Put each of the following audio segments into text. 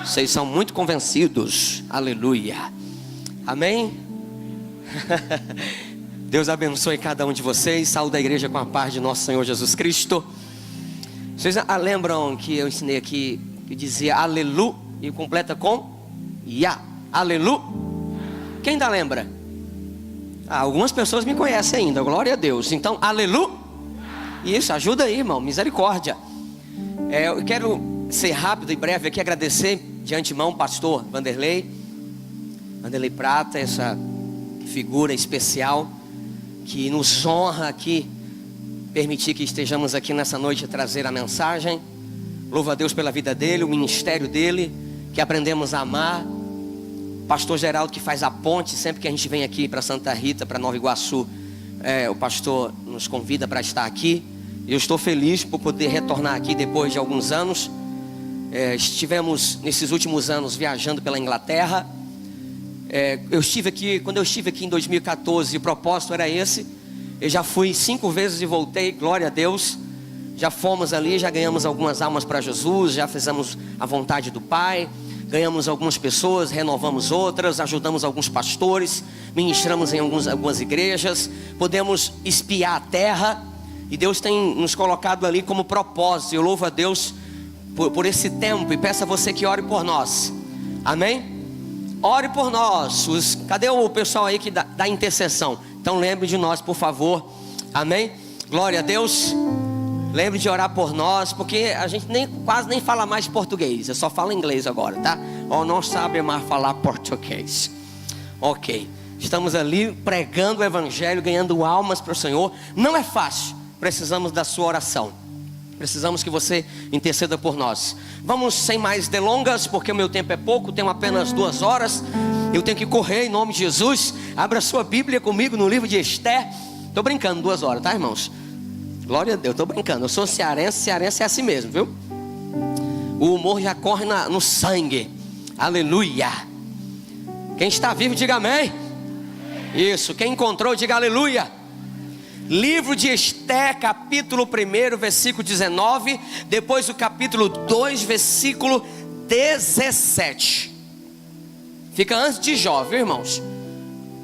Vocês são muito convencidos. Aleluia. Amém? Deus abençoe cada um de vocês. Saúde a igreja com a paz de nosso Senhor Jesus Cristo. Vocês lembram que eu ensinei aqui que dizia aleluia e completa com ya? Aleluia. Quem ainda lembra? Algumas pessoas me conhecem ainda, glória a Deus. Então, aleluia. Isso, ajuda aí, irmão, misericórdia. Eu quero ser rápido e breve aqui, agradecer de antemão o pastor Vanderlei Prata, essa figura especial que nos honra aqui, permitir que estejamos aqui nessa noite a trazer a mensagem. Louvo a Deus pela vida dele, o ministério dele, que aprendemos a amar. Pastor Geraldo, que faz a ponte sempre que a gente vem aqui para Santa Rita, para Nova Iguaçu, o pastor nos convida para estar aqui. Eu estou feliz por poder retornar aqui depois de alguns anos. Estivemos nesses últimos anos viajando pela Inglaterra. Quando eu estive aqui em 2014, o propósito era esse. Eu já fui 5 vezes e voltei, glória a Deus. Já fomos ali, já ganhamos algumas almas para Jesus, já fizemos a vontade do Pai, ganhamos algumas pessoas, renovamos outras, ajudamos alguns pastores, ministramos em algumas igrejas, podemos espiar a terra, e Deus tem nos colocado ali como propósito. Eu louvo a Deus por esse tempo, e peço a você que ore por nós, amém? Ore por nós. Cadê o pessoal aí que dá intercessão? Então lembre de nós, por favor, amém? Glória a Deus. Lembre de orar por nós, porque a gente quase nem fala mais português, eu só falo inglês agora, tá? Ou não sabe mais falar português. Ok, estamos ali pregando o evangelho, ganhando almas para o Senhor. Não é fácil, precisamos da sua oração. Precisamos que você interceda por nós. Vamos sem mais delongas, porque o meu tempo é pouco, tenho apenas 2 horas. Eu tenho que correr em nome de Jesus. Abra sua Bíblia comigo no livro de Esther. Estou brincando, 2 horas, tá, irmãos? Glória a Deus, estou brincando. Eu sou cearense é assim mesmo, viu? O humor já corre no sangue. Aleluia. Quem está vivo, diga amém. Isso, quem encontrou, diga aleluia. Livro de Esther, capítulo 1, versículo 19. Depois o capítulo 2, versículo 17. Fica antes de Jó, viu, irmãos?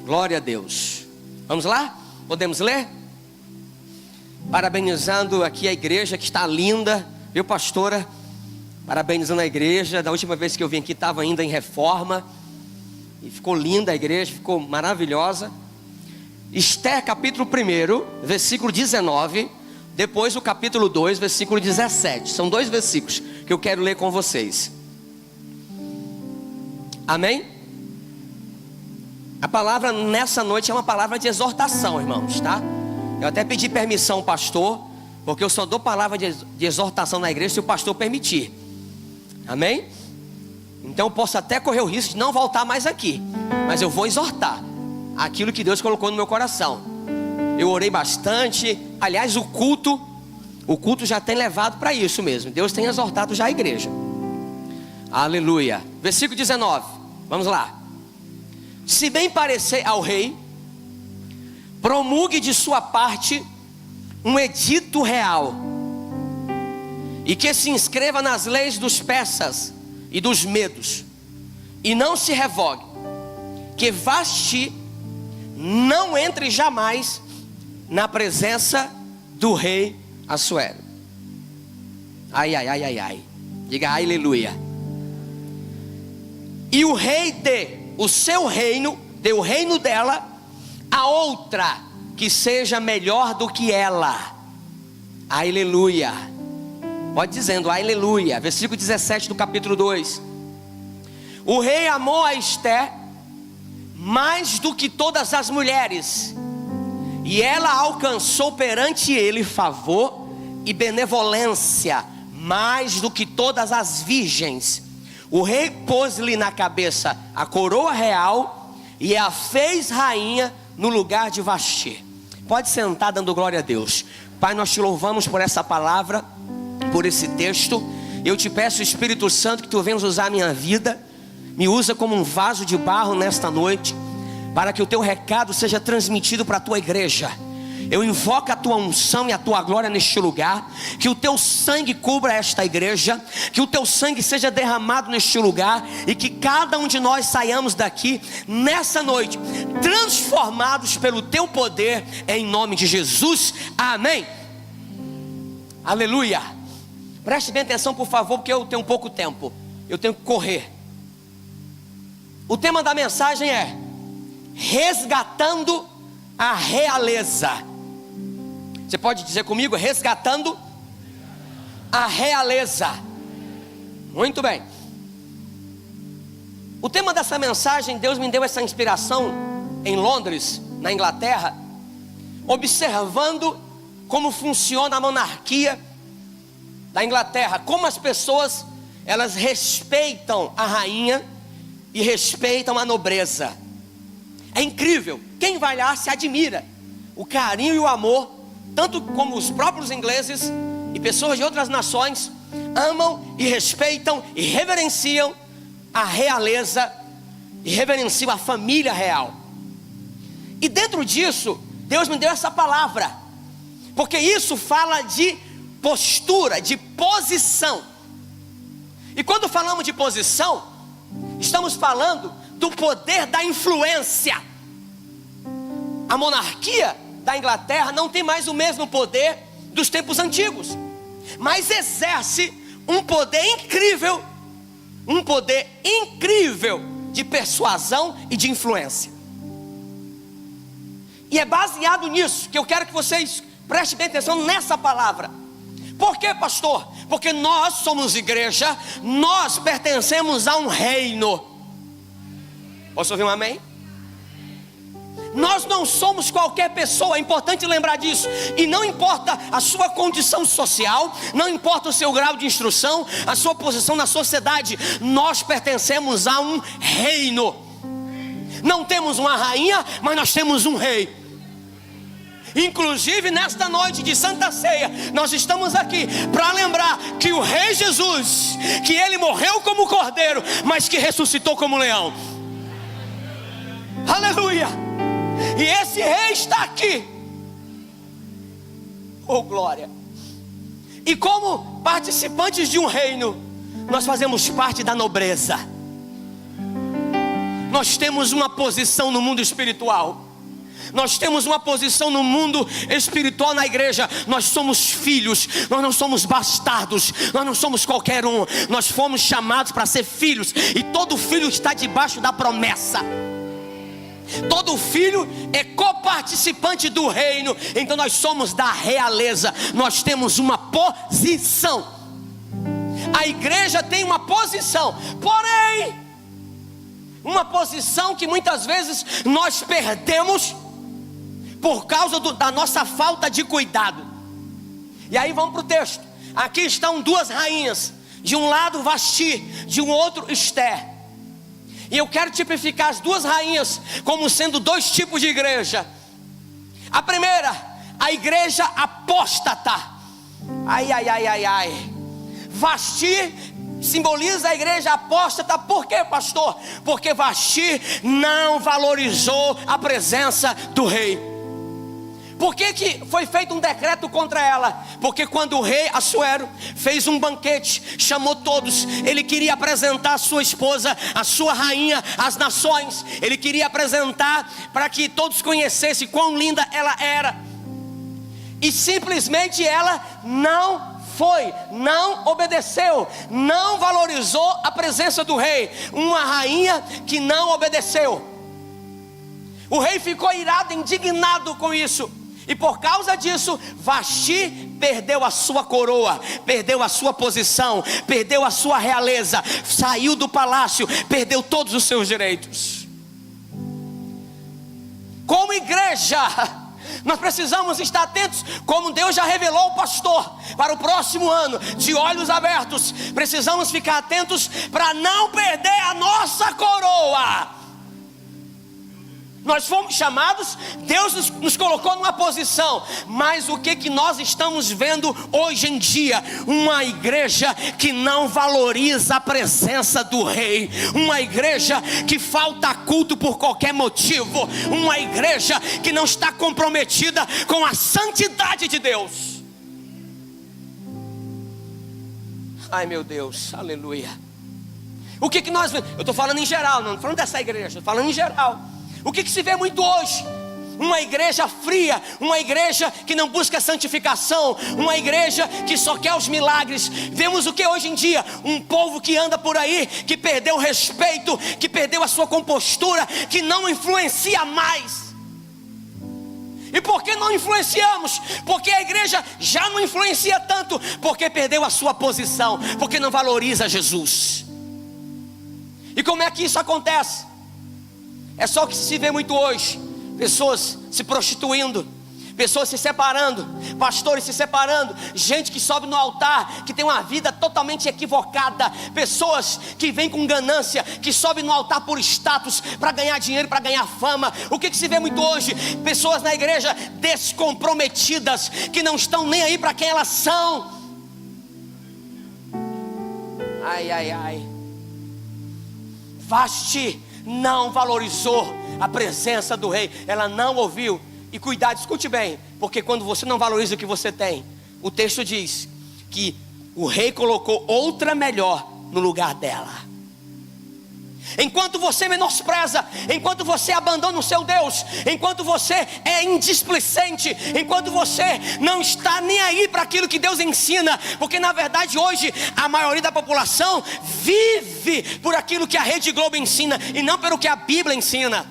Glória a Deus. Vamos lá? Podemos ler? Parabenizando aqui a igreja que está linda, viu, pastora? Parabenizando a igreja. Da última vez que eu vim aqui estava ainda em reforma, e ficou linda a igreja, ficou maravilhosa. Esther, capítulo 1, versículo 19. Depois o capítulo 2, versículo 17. São 2 versículos que eu quero ler com vocês. Amém? A palavra nessa noite é uma palavra de exortação, irmãos, tá? Eu até pedi permissão ao pastor, porque eu só dou palavra de exortação na igreja se o pastor permitir. Amém? Então eu posso até correr o risco de não voltar mais aqui, mas eu vou exortar aquilo que Deus colocou no meu coração. Eu orei bastante. Aliás, o culto já tem levado para isso mesmo. Deus tem exortado já a igreja. Aleluia. Versículo 19, vamos lá. Se bem parecer ao rei, promulgue de sua parte um edito real, e que se inscreva nas leis dos persas e dos medos, e não se revogue, que Vasti não entre jamais na presença do rei Assuero. Ai, ai, ai, ai, ai. Diga aleluia. E o rei dê o seu reino, dê o reino dela a outra que seja melhor do que ela. Aleluia. Pode dizendo aleluia. Versículo 17 do capítulo 2. O rei amou a Esther mais do que todas as mulheres, e ela alcançou perante ele favor e benevolência mais do que todas as virgens. O rei pôs-lhe na cabeça a coroa real e a fez rainha no lugar de Vasti. Pode sentar dando glória a Deus. Pai, nós te louvamos por essa palavra, por esse texto. Eu te peço, Espírito Santo, que tu venhas usar a minha vida. Me usa como um vaso de barro nesta noite, para que o teu recado seja transmitido para a tua igreja. eu invoco a tua unção e a tua glória neste lugar. Que o teu sangue cubra esta igreja, que o teu sangue seja derramado neste lugar, e que cada um de nós saiamos daqui nessa noite transformados pelo teu poder, em nome de Jesus, amém. Aleluia. Preste bem atenção, por favor, porque eu tenho pouco tempo, eu tenho que correr. O tema da mensagem é resgatando a realeza. Você pode dizer comigo? Resgatando a realeza. Muito bem. O tema dessa mensagem, Deus me deu essa inspiração em Londres, na Inglaterra, observando como funciona a monarquia da Inglaterra, como as pessoas, elas respeitam a rainha e respeitam a nobreza. É incrível, quem vai lá se admira o carinho e o amor, tanto como os próprios ingleses e pessoas de outras nações amam e respeitam e reverenciam a realeza e reverenciam a família real. E dentro disso, Deus me deu essa palavra, porque isso fala de postura, de posição. E quando falamos de posição, estamos falando do poder da influência. A monarquia da Inglaterra não tem mais o mesmo poder dos tempos antigos, mas exerce um poder incrível de persuasão e de influência. E é baseado nisso que eu quero que vocês prestem bem atenção nessa palavra. Por quê, pastor? Porque nós somos igreja, nós pertencemos a um reino. Posso ouvir um amém? Nós não somos qualquer pessoa, é importante lembrar disso. E não importa a sua condição social, não importa o seu grau de instrução, a sua posição na sociedade, nós pertencemos a um reino. Não temos uma rainha, mas nós temos um rei. Inclusive nesta noite de Santa Ceia, nós estamos aqui para lembrar que o Rei Jesus, que Ele morreu como cordeiro, mas que ressuscitou como leão. Aleluia! E esse rei está aqui. Oh glória! E como participantes de um reino, nós fazemos parte da nobreza. Nós temos uma posição no mundo espiritual. Nós temos uma posição no mundo espiritual na igreja. Nós somos filhos, nós não somos bastardos, nós não somos qualquer um. Nós fomos chamados para ser filhos, e todo filho está debaixo da promessa. Todo filho é coparticipante do reino. Então nós somos da realeza. Nós temos uma posição. A igreja tem uma posição, porém uma posição que muitas vezes nós perdemos por causa da nossa falta de cuidado. E aí vamos para o texto. Aqui estão duas rainhas, de um lado Vasti, de um outro Esther. E eu quero tipificar as duas rainhas como sendo dois tipos de igreja. A primeira, a igreja apóstata. Vasti simboliza a igreja apóstata. Por quê, pastor? Porque Vasti não valorizou a presença do rei. Por que foi feito um decreto contra ela? Porque quando o rei Assuero fez um banquete, chamou todos, ele queria apresentar a sua esposa, a sua rainha, às nações. Ele queria apresentar para que todos conhecessem quão linda ela era. E simplesmente ela não foi, não obedeceu, não valorizou a presença do rei. Uma rainha que não obedeceu. O rei ficou irado, indignado com isso. E por causa disso, Vasti perdeu a sua coroa, perdeu a sua posição, perdeu a sua realeza, saiu do palácio, perdeu todos os seus direitos. Como igreja, nós precisamos estar atentos, como Deus já revelou ao pastor, para o próximo ano, de olhos abertos. Precisamos ficar atentos para não perder a nossa coroa. Nós fomos chamados, Deus nos colocou numa posição. Mas o que nós estamos vendo hoje em dia? Uma igreja que não valoriza a presença do rei. Uma igreja que falta culto por qualquer motivo. Uma igreja que não está comprometida com a santidade de Deus. Ai meu Deus, aleluia. O que nós vemos? Eu estou falando em geral, não estou falando dessa igreja, estou falando em geral. O que se vê muito hoje? Uma igreja fria, uma igreja que não busca santificação, uma igreja que só quer os milagres. Vemos o que hoje em dia? Um povo que anda por aí, que perdeu o respeito, que perdeu a sua compostura, que não influencia mais. E por que não influenciamos? Porque a igreja já não influencia tanto, porque perdeu a sua posição, porque não valoriza Jesus. E como é que isso acontece? É só o que se vê muito hoje. Pessoas se prostituindo, pessoas se separando, pastores se separando, gente que sobe no altar, que tem uma vida totalmente equivocada, pessoas que vêm com ganância, que sobem no altar por status, para ganhar dinheiro, para ganhar fama. O que se vê muito hoje? Pessoas na igreja descomprometidas, que não estão nem aí para quem elas são. Ai, ai, ai. Vasti não valorizou a presença do rei. Ela não ouviu. E cuidado, escute bem, porque quando você não valoriza o que você tem, o texto diz que o rei colocou outra melhor no lugar dela. Enquanto você menospreza, enquanto você abandona o seu Deus, enquanto você é indisplicente, enquanto você não está nem aí para aquilo que Deus ensina, porque na verdade hoje a maioria da população vive por aquilo que a Rede Globo ensina e não pelo que a Bíblia ensina.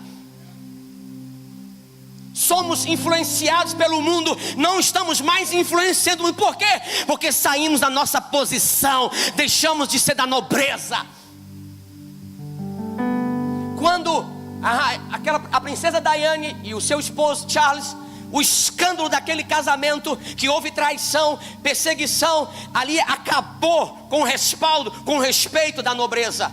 Somos influenciados pelo mundo, não estamos mais influenciando o mundo. Por quê? Porque saímos da nossa posição, deixamos de ser da nobreza. Quando a princesa Diane e o seu esposo Charles, o escândalo daquele casamento, que houve traição, perseguição, ali acabou com o respaldo, com o respeito da nobreza.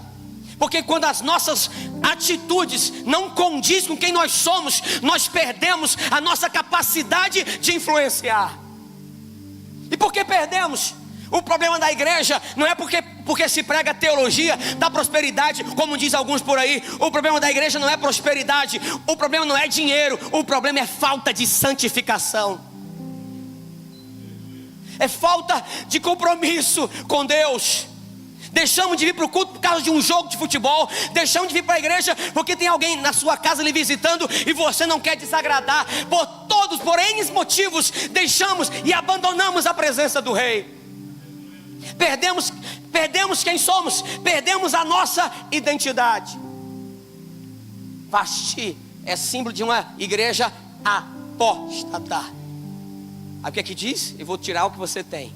Porque quando as nossas atitudes não condizem com quem nós somos, nós perdemos a nossa capacidade de influenciar. E por que perdemos? O problema da igreja não é porque se prega a teologia da prosperidade, como diz alguns por aí. O problema da igreja não é prosperidade, o problema não é dinheiro, o problema é falta de santificação. É falta de compromisso com Deus. Deixamos de vir para o culto por causa de um jogo de futebol. Deixamos de vir para a igreja porque tem alguém na sua casa lhe visitando e você não quer desagradar. Por N motivos, deixamos e abandonamos a presença do rei. Perdemos quem somos, perdemos a nossa identidade. Vasti é símbolo de uma igreja apóstata. Aí o que é que diz? Eu vou tirar o que você tem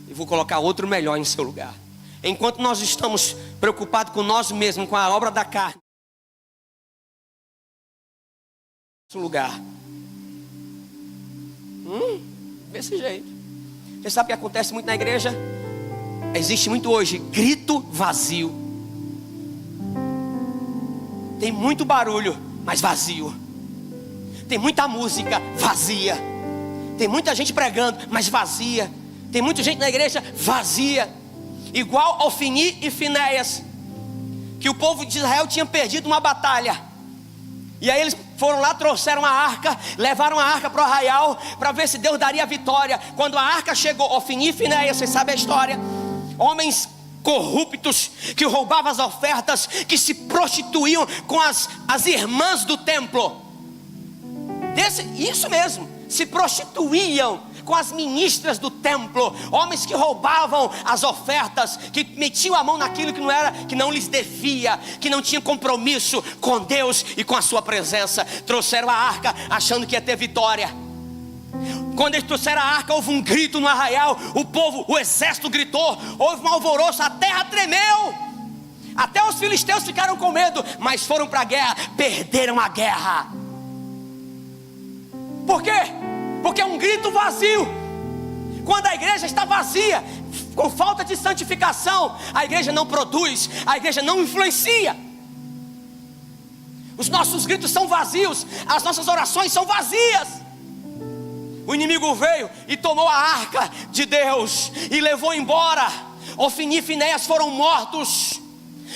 e vou colocar outro melhor em seu lugar. Enquanto nós estamos preocupados com nós mesmos, com a obra da carne, lugar. Desse jeito. Você sabe o que acontece muito na igreja? Existe muito hoje grito vazio. Tem muito barulho, mas vazio. Tem muita música vazia. Tem muita gente pregando, mas vazia. Tem muita gente na igreja vazia. Igual Ofni e Finéias, que o povo de Israel tinha perdido uma batalha. E aí eles foram lá, trouxeram a arca, levaram a arca para o arraial, para ver se Deus daria a vitória. Quando a arca chegou, Ofni e Finéias, vocês sabem a história. Homens corruptos, que roubavam as ofertas, que se prostituíam com as irmãs do templo. Isso mesmo, se prostituíam com as ministras do templo. Homens que roubavam as ofertas, que metiam a mão naquilo que não lhes devia, que não tinha compromisso com Deus e com a sua presença. Trouxeram a arca achando que ia ter vitória. Quando eles trouxeram a arca, houve um grito no arraial. O exército gritou, houve um alvoroço, a terra tremeu. Até os filisteus ficaram com medo, mas foram para a guerra, perderam a guerra. Por quê? Porque é um grito vazio. Quando a igreja está vazia, com falta de santificação, a igreja não produz, a igreja não influencia. Os nossos gritos são vazios, as nossas orações são vazias. O inimigo veio e tomou a arca de Deus e levou embora. Ofni e Finéias foram mortos,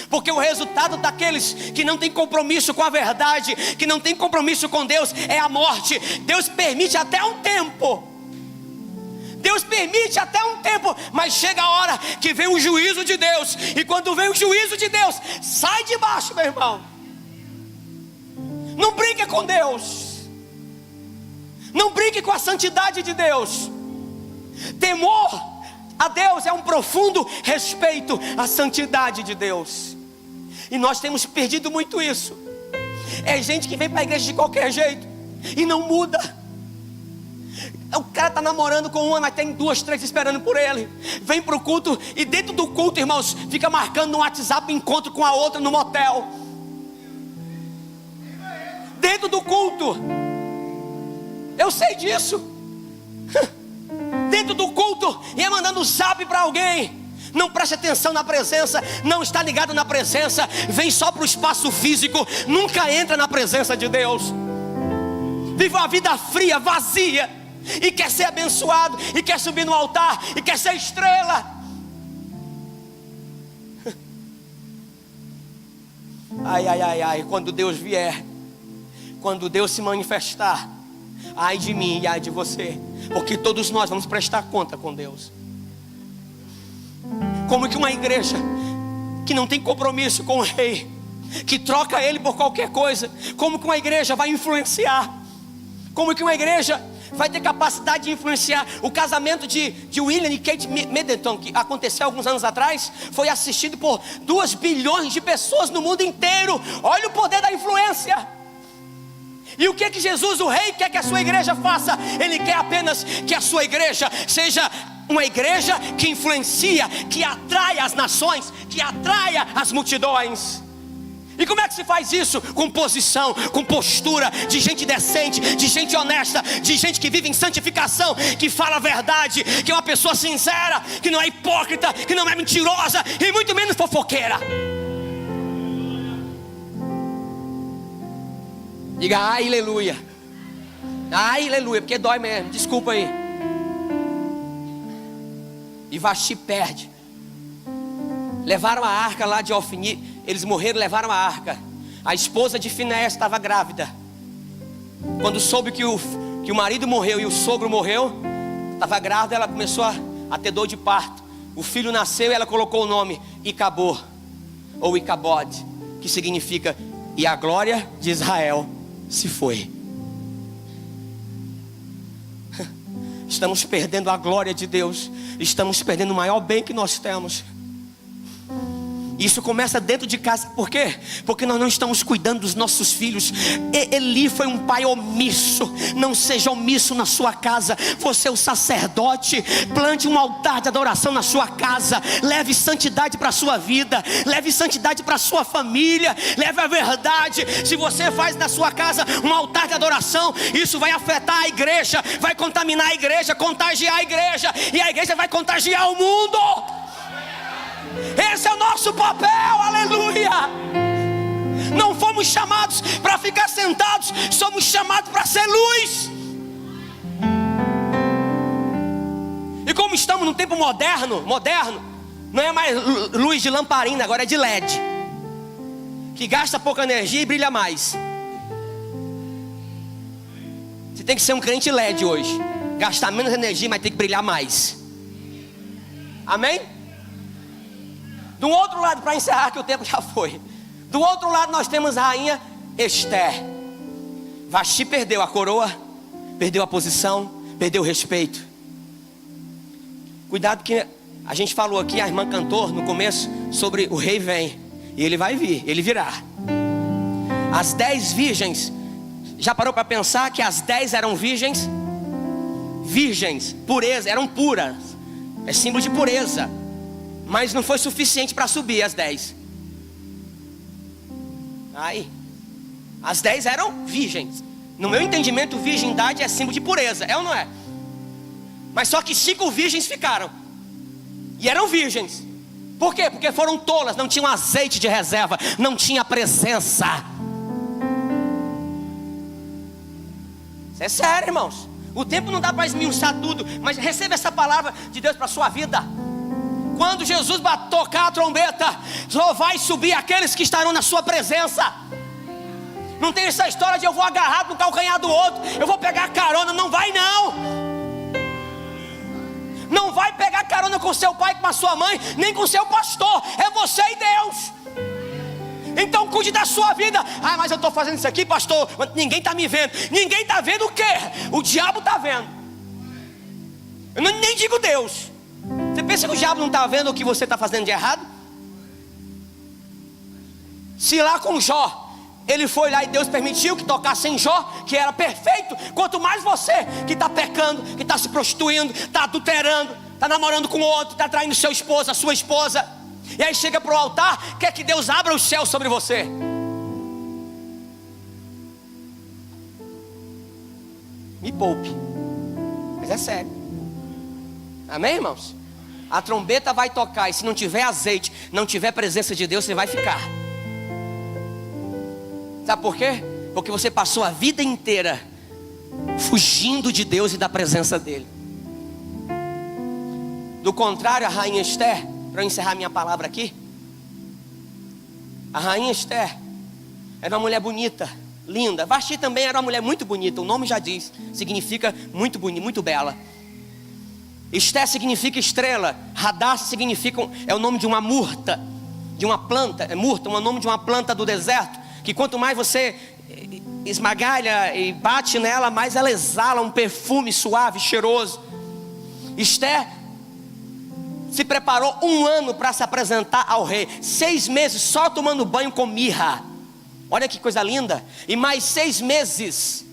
porque o resultado daqueles que não têm compromisso com a verdade, que não têm compromisso com Deus, é a morte. Deus permite até um tempo, mas chega a hora que vem o juízo de Deus. E quando vem o juízo de Deus, sai de baixo, meu irmão. Não brinque com Deus, não brinque com a santidade de Deus. Temor a Deus é um profundo respeito à santidade de Deus. E nós temos perdido muito isso. É gente que vem para a igreja de qualquer jeito e não muda. O cara está namorando com uma, mas tem 2, 3 esperando por ele. Vem para o culto e dentro do culto, irmãos, fica marcando no WhatsApp encontro com a outra no motel. Dentro do culto. Eu sei disso. Dentro do culto, ia mandando zap para alguém. Não preste atenção na presença, não está ligado na presença, vem só para o espaço físico, nunca entra na presença de Deus. Vive uma vida fria, vazia, e quer ser abençoado, e quer subir no altar, e quer ser estrela. Ai, quando Deus vier, quando Deus se manifestar, ai de mim e ai de você, porque todos nós vamos prestar conta com Deus. Como que uma igreja que não tem compromisso com o rei, que troca ele por qualquer coisa, como que uma igreja vai influenciar? Como que uma igreja vai ter capacidade de influenciar? O casamento de William e Kate Middleton, que aconteceu alguns anos atrás, foi assistido por 2 bilhões de pessoas no mundo inteiro. Olha o poder da influência. E o que Jesus, o rei, quer que a sua igreja faça? Ele quer apenas que a sua igreja seja uma igreja que influencia, que atraia as nações, que atraia as multidões. E como é que se faz isso? Com posição, com postura, de gente decente, de gente honesta, de gente que vive em santificação, que fala a verdade, que é uma pessoa sincera, que não é hipócrita, que não é mentirosa e muito menos fofoqueira. Diga aleluia. Aleluia, porque dói mesmo, desculpa aí. E Vasti perde. Levaram a arca lá de Ofni. Eles morreram, levaram a arca. A esposa de Finéias estava grávida. Quando soube que o marido morreu e o sogro morreu, estava grávida, ela começou a ter dor de parto. O filho nasceu e ela colocou o nome Icabod, ou Icabod, que significa: e a glória de Israel se foi. Estamos perdendo a glória de Deus. Estamos perdendo o maior bem que nós temos. Isso começa dentro de casa. Por quê? Porque nós não estamos cuidando dos nossos filhos. Eli foi um pai omisso. Não seja omisso na sua casa. Você é o sacerdote. Plante um altar de adoração na sua casa. Leve santidade para a sua vida. Leve santidade para a sua família. Leve a verdade. Se você faz na sua casa um altar de adoração, isso vai afetar a igreja, vai contaminar a igreja, contagiar a igreja, e a igreja vai contagiar o mundo. Esse é o nosso papel, aleluia. Não fomos chamados para ficar sentados, somos chamados para ser luz. E como estamos num tempo moderno, não é mais luz de lamparina, agora é de LED, que gasta pouca energia e brilha mais. Você tem que ser um crente LED hoje, gastar menos energia, mas tem que brilhar mais. Amém? Do outro lado, para encerrar que o tempo já foi, do outro lado nós temos a rainha Esther. Vasti perdeu a coroa, perdeu a posição, perdeu o respeito. Cuidado que a gente falou aqui, a irmã cantou no começo sobre o rei vem, e ele vai vir, ele virá. As 10 virgens, já parou para pensar que as 10 eram virgens? Virgens, pureza, eram puras, é símbolo de pureza. Mas não foi suficiente para subir as 10. Aí, as 10 eram virgens. No meu entendimento, virgindade é símbolo de pureza, é ou não é? Mas só que 5 virgens ficaram. E eram virgens. Por quê? Porque foram tolas, não tinham azeite de reserva, não tinha presença. Isso é sério, irmãos. O tempo não dá para esmiuçar tudo, mas receba essa palavra de Deus para a sua vida. Quando Jesus tocar a trombeta, só vai subir aqueles que estarão na sua presença. Não tem essa história de eu vou agarrar no calcanhar do outro, eu vou pegar carona. Não vai não. Não vai pegar carona com seu pai, com a sua mãe, nem com seu pastor. É você e Deus. Então cuide da sua vida. Ah, mas eu estou fazendo isso aqui, pastor, ninguém está me vendo. Ninguém está vendo o quê? O diabo está vendo. Eu nem digo Deus. Você pensa que o diabo não está vendo o que você está fazendo de errado? Se lá com Jó, ele foi lá e Deus permitiu que tocasse em Jó, que era perfeito. Quanto mais você que está pecando, que está se prostituindo, está adulterando, está namorando com outro, está traindo seu esposo, a sua esposa, e aí chega para o altar, quer que Deus abra os céus sobre você. Me poupe. Mas é sério. Amém, irmãos? A trombeta vai tocar, e se não tiver azeite, não tiver presença de Deus, você vai ficar. Sabe por quê? Porque você passou a vida inteira fugindo de Deus e da presença dele. Do contrário, a rainha Esther, para eu encerrar minha palavra aqui, a rainha Esther era uma mulher bonita, linda. Vasti também era uma mulher muito bonita. O nome já diz, significa muito bonita, muito bela. Esther significa estrela. Hadassah significa, é o nome de uma murta, de uma planta. É murta, é o nome de uma planta do deserto, que quanto mais você esmagalha e bate nela, mais ela exala um perfume suave, cheiroso. Esther se preparou 1 ano para se apresentar ao rei. 6 meses só tomando banho com mirra. Olha que coisa linda. E mais 6 meses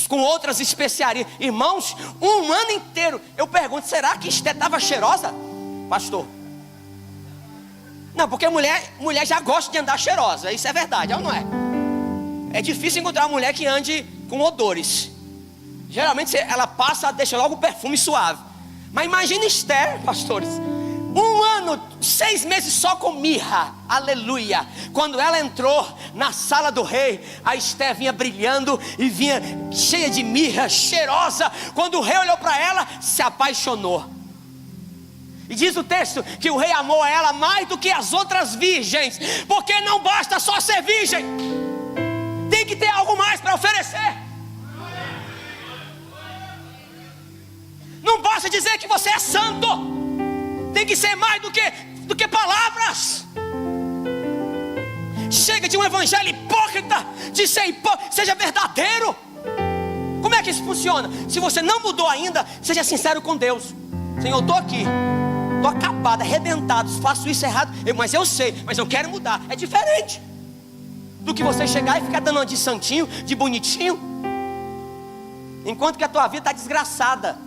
com outras especiarias. Irmãos, 1 ano inteiro. Eu pergunto, será que Esther estava cheirosa, pastor? Não, porque mulher já gosta de andar cheirosa. Isso é verdade, ou não é? É difícil encontrar uma mulher que ande com odores. Geralmente ela passa, deixa logo o perfume suave. Mas imagina Esther, pastores, 1 ano, 6 meses só com mirra. Aleluia. Quando ela entrou na sala do rei, a Esther vinha brilhando e vinha cheia de mirra, cheirosa. Quando o rei olhou para ela, se apaixonou. E diz o texto que o rei amou ela mais do que as outras virgens, porque não basta só ser virgem, tem que ter algo mais para oferecer. Não basta dizer que você é santo, tem que ser mais do que palavras. Chega de um evangelho hipócrita, de ser seja verdadeiro. Como é que isso funciona? Se você não mudou ainda, seja sincero com Deus. Senhor, eu estou aqui, estou acabado, arrebentado, faço isso errado, mas eu sei, mas eu quero mudar. É diferente do que você chegar e ficar dando uma de santinho, de bonitinho, enquanto que a tua vida está desgraçada.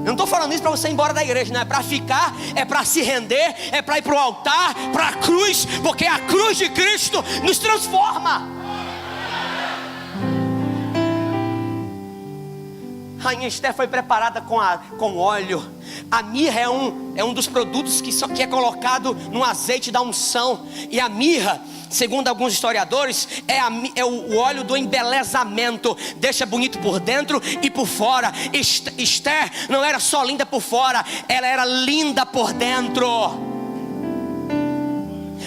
Eu não estou falando isso para você ir embora da igreja, não. É para ficar, é para se render, é para ir para o altar, para a cruz, porque a cruz de Cristo nos transforma. Rainha Esther foi preparada com óleo. A mirra é um dos produtos que é colocado no azeite da unção. E a mirra, segundo alguns historiadores, é o óleo do embelezamento. Deixa bonito por dentro e por fora. Esther não era só linda por fora, ela era linda por dentro.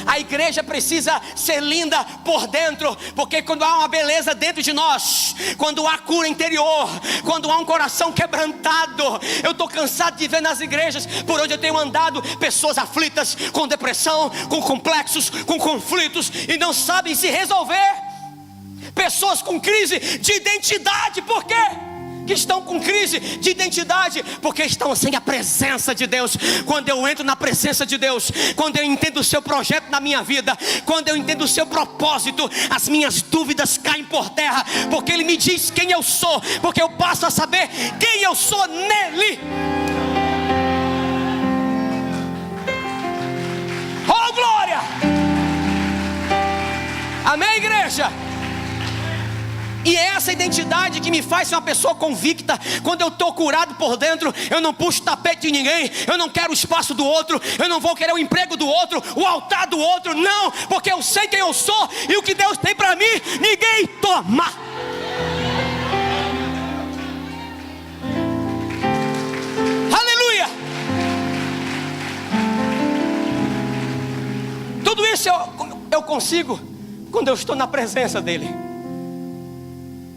A igreja precisa ser linda por dentro, porque quando há uma beleza dentro de nós, quando há cura interior, quando há um coração quebrantado. Eu estou cansado de ver nas igrejas por onde eu tenho andado pessoas aflitas, com depressão, com complexos, com conflitos, e não sabem se resolver. Pessoas com crise de identidade. Por quê que estão com crise de identidade? Porque estão sem a presença de Deus. Quando eu entro na presença de Deus, quando eu entendo o seu projeto na minha vida, quando eu entendo o seu propósito, as minhas dúvidas caem por terra, porque Ele me diz quem eu sou, porque eu passo a saber quem eu sou nele. Oh, glória! Amém, igreja? E é essa identidade que me faz ser uma pessoa convicta. Quando eu estou curado por dentro, eu não puxo o tapete de ninguém, eu não quero o espaço do outro, eu não vou querer o emprego do outro, o altar do outro, não, porque eu sei quem eu sou, e o que Deus tem para mim, ninguém toma. Isso eu consigo quando eu estou na presença dele.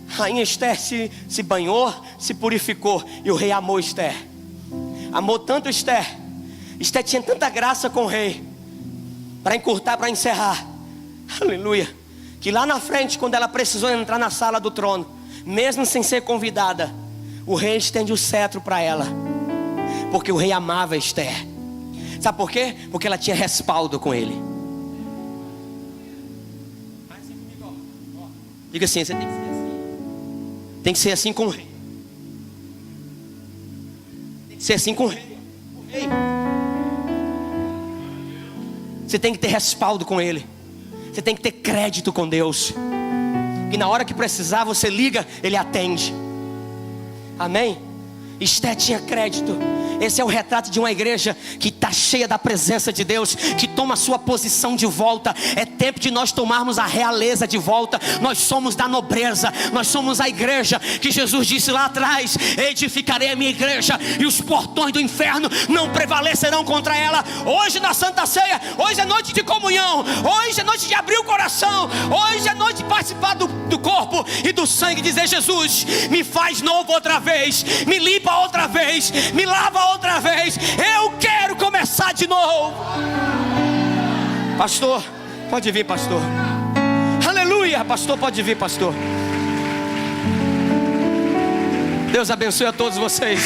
Rainha Esther se banhou, se purificou, e o rei amou Esther. Amou tanto Esther. Esther tinha tanta graça com o rei. Para encurtar, para encerrar, aleluia, que lá na frente, quando ela precisou entrar na sala do trono, mesmo sem ser convidada, o rei estende o cetro para ela, porque o rei amava Esther. Sabe por quê? Porque ela tinha respaldo com ele. Diga assim, você tem que ser assim. Tem que ser assim com o rei. Tem que ser assim com o rei. Você tem que ter respaldo com ele. Você tem que ter crédito com Deus. E na hora que precisar, você liga, ele atende. Amém? Esther tinha crédito. Esse é o retrato de uma igreja que está cheia da presença de Deus, que toma a sua posição de volta. É tempo de nós tomarmos a realeza de volta. Nós somos da nobreza. Nós somos a igreja que Jesus disse lá atrás: edificarei a minha igreja, e os portões do inferno não prevalecerão contra ela. Hoje na Santa Ceia, hoje é noite de comunhão, hoje é noite de abrir o coração, hoje é noite de participar do corpo e do sangue. Dizer: Jesus, me faz novo outra vez, me limpa outra vez, me lava outra vez. Eu quero começar de novo. Pastor, pode vir, pastor. Aleluia, pastor, pode vir, pastor. Deus abençoe a todos vocês.